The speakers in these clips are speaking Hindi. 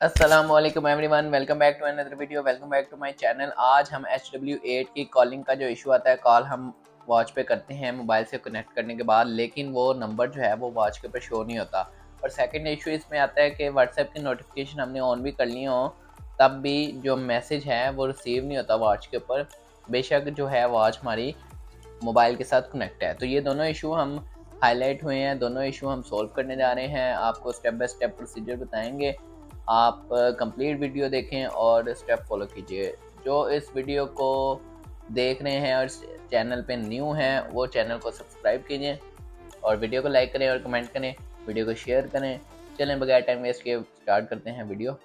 अस्सलाम वालेकुम everyone, welcome back to another video, welcome back to my channel. आज हम HW8 की कॉलिंग का जो इशू आता है, कॉल हम वॉच पे करते हैं मोबाइल से कनेक्ट करने के बाद, लेकिन वो नंबर जो है वो वॉच के ऊपर शो नहीं होता। और सेकंड इशू इसमें आता है कि व्हाट्सएप की नोटिफिकेशन हमने ऑन भी कर ली हो, तब भी जो मैसेज है वो रिसीव नहीं होता वॉच के ऊपर, बेशक जो है वॉच हमारी मोबाइल के साथ कनेक्ट है। तो ये दोनों इशू हम हाईलाइट हुए हैं, दोनों इशू हम सॉल्व करने जा रहे हैं, आपको स्टेप बाय स्टेप प्रोसीजर बताएंगे। आप कंप्लीट वीडियो देखें और स्टेप फॉलो कीजिए। जो इस वीडियो को देख रहे हैं और चैनल पे न्यू हैं, वो चैनल को सब्सक्राइब कीजिए और वीडियो को लाइक करें और कमेंट करें, वीडियो को शेयर करें। चलें बगैर टाइम वेस्ट किए स्टार्ट करते हैं वीडियो।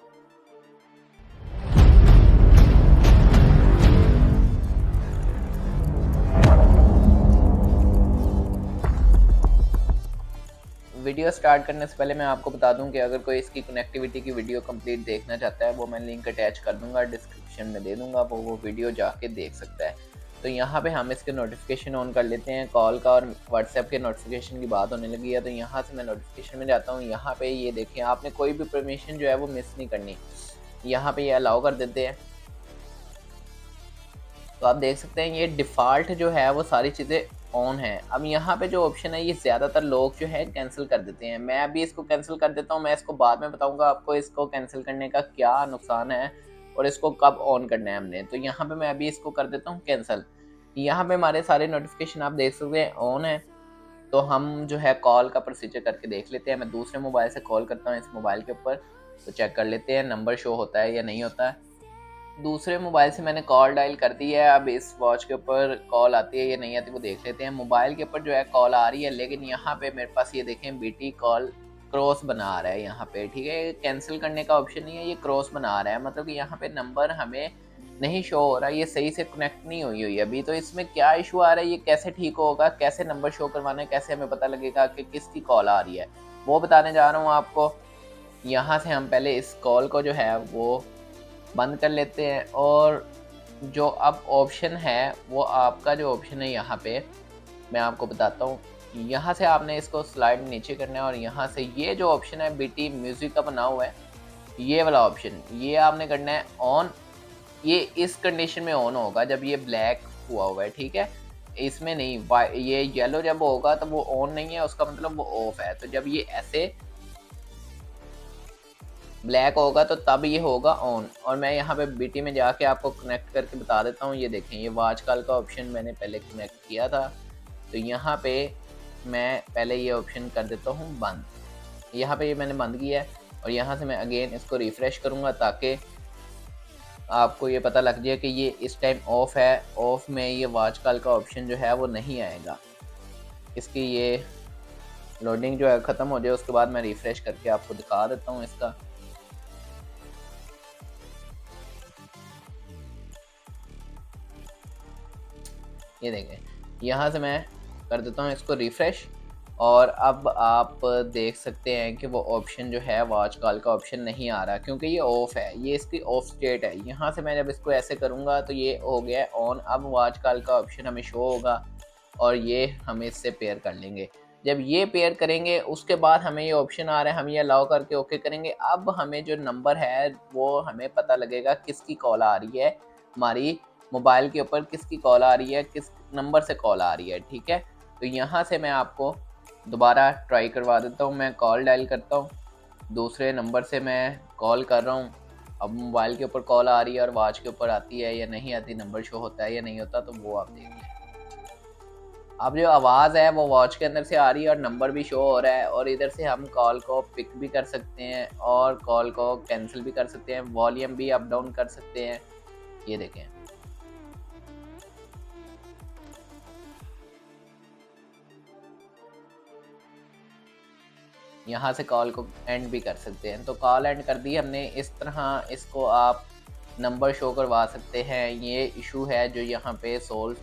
वीडियो स्टार्ट करने से पहले मैं आपको बता दूं कि अगर कोई इसकी कनेक्टिविटी की वीडियो कंप्लीट देखना चाहता है, वो मैं लिंक अटैच कर दूंगा, डिस्क्रिप्शन में दे दूंगा, वो वीडियो जाके देख सकता है। तो यहाँ पे हम इसके नोटिफिकेशन ऑन कर लेते हैं। कॉल का और व्हाट्सएप के नोटिफिकेशन की बात होने लगी है, तो यहाँ से मैं नोटिफिकेशन में जाता हूँ। यहाँ पे ये देखें, आपने कोई भी परमिशन जो है वो मिस नहीं करनी। यहाँ पे ये अलाउ कर देते हैं, तो आप देख सकते हैं ये डिफ़ॉल्ट जो है वो सारी चीज़ें ऑन है। अब यहाँ पे जो ऑप्शन है, ये ज़्यादातर लोग जो है कैंसिल कर देते हैं। मैं अभी इसको कैंसिल कर देता हूँ, मैं इसको बाद में बताऊँगा आपको इसको कैंसिल करने का क्या नुकसान है और इसको कब ऑन करना है हमने। तो यहाँ पे मैं अभी इसको कर देता हूँ कैंसिल। यहाँ पे हमारे सारे नोटिफिकेशन आप देख सकते हैं ऑन है। तो हम जो है कॉल का प्रोसीजर करके देख लेते हैं। मैं दूसरे मोबाइल से कॉल करता हूँ इस मोबाइल के ऊपर, तो चेक कर लेते हैं नंबर शो होता है या नहीं होता है। दूसरे मोबाइल से मैंने कॉल डायल कर दी है, अब इस वॉच के ऊपर कॉल आती है या नहीं आती वो देख लेते हैं। मोबाइल के ऊपर जो है कॉल आ रही है, लेकिन यहाँ पे मेरे पास ये देखें बीटी कॉल क्रॉस बना आ रहा है यहाँ पे, ठीक है। कैंसिल करने का ऑप्शन नहीं है, ये क्रॉस बना आ रहा है, मतलब कि यहाँ पे नंबर हमें नहीं शो हो रहा, ये सही से कनेक्ट नहीं हुई अभी। तो इसमें क्या इशू आ रहा है, ये कैसे ठीक होगा, कैसे नंबर शो करवाना है, कैसे हमें पता लगेगा कि किसकी कॉल आ रही है, वो बताने जा रहा हूँ आपको। यहाँ से हम पहले इस कॉल को जो है वो बंद कर लेते हैं, और जो अब ऑप्शन है वो आपका जो ऑप्शन है यहाँ पे मैं आपको बताता हूँ। यहाँ से आपने इसको स्लाइड नीचे करना है और यहाँ से ये जो ऑप्शन है बीटी म्यूजिक का बना हुआ है, ये वाला ऑप्शन ये आपने करना है ऑन। ये इस कंडीशन में ऑन होगा जब ये ब्लैक हुआ हुआ है, ठीक है। इसमें नहीं, ये येलो जब होगा तब वो ऑन नहीं है, उसका मतलब वो ऑफ है। तो जब ये ऐसे ब्लैक होगा तो तब ये होगा ऑन। और मैं यहाँ पे बीटी में जाके आपको कनेक्ट करके बता देता हूँ। ये देखें, ये वॉच कॉल का ऑप्शन मैंने पहले कनेक्ट किया था, तो यहाँ पे मैं पहले ये ऑप्शन कर देता हूँ बंद। यहाँ पे ये मैंने बंद किया है, और यहाँ से मैं अगेन इसको रिफ़्रेश करूँगा ताकि आपको ये पता लग जाए कि ये इस टाइम ऑफ है। ऑफ में ये वॉच कॉल का ऑप्शन जो है वो नहीं आएगा। इसकी ये लोडिंग जो है ख़त्म हो जाए, उसके बाद मैं रिफ़्रेश करके आपको दिखा देता हूँ इसका। ये देखें, यहाँ से मैं कर देता हूँ इसको रिफ़्रेश, और अब आप देख सकते हैं कि वो ऑप्शन जो है वॉच कॉल का ऑप्शन नहीं आ रहा, क्योंकि ये ऑफ़ है, ये इसकी ऑफ स्टेट है। यहाँ से मैं जब इसको ऐसे करूँगा तो ये हो गया है ऑन। अब वॉच कॉल का ऑप्शन हमें शो होगा और ये हम इससे पेयर कर लेंगे। जब ये पेयर करेंगे उसके बाद हमें ये ऑप्शन आ रहा है, हम ये अलाउ करके ओके करेंगे। अब हमें जो नंबर है वो हमें पता लगेगा किसकी कॉल आ रही है, हमारी मोबाइल के ऊपर किसकी कॉल आ रही है, किस नंबर से कॉल आ रही है, ठीक है। तो यहाँ से मैं आपको दोबारा ट्राई करवा देता हूँ। मैं कॉल डायल करता हूँ, दूसरे नंबर से मैं कॉल कर रहा हूँ। अब मोबाइल के ऊपर कॉल आ रही है और वॉच के ऊपर आती है या नहीं आती, नंबर शो होता है या नहीं होता, तो वो आप देख लें। अब जो आवाज़ है वो वॉच के अंदर से आ रही है और नंबर भी शो हो रहा है, और इधर से हम कॉल को पिक भी कर सकते हैं और कॉल को कैंसिल भी कर सकते हैं, वॉल्यूम भी अप डाउन कर सकते हैं। ये देखें, यहाँ से कॉल को एंड भी कर सकते हैं। तो कॉल एंड कर दी हमने। इस तरह इसको आप नंबर शो करवा सकते हैं। ये इशू है जो यहाँ पे सोल्व,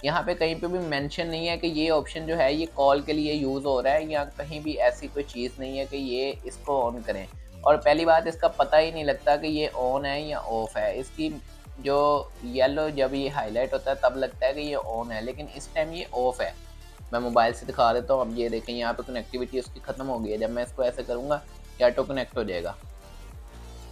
यहाँ पे कहीं पे भी मेंशन नहीं है कि ये ऑप्शन जो है ये कॉल के लिए यूज़ हो रहा है, या कहीं भी ऐसी कोई चीज़ नहीं है कि ये इसको ऑन करें। और पहली बात, इसका पता ही नहीं लगता कि ये ऑन है या ऑफ है। इसकी जो येलो जब ये हाईलाइट होता है तब लगता है कि ये ऑन है, लेकिन इस टाइम ये ऑफ है। मैं मोबाइल से दिखा देता हूँ। अब ये देखें, यहाँ पे कनेक्टिविटी उसकी ख़त्म हो गई है। जब मैं इसको ऐसे करूँगा ये ऑटो कनेक्ट हो जाएगा।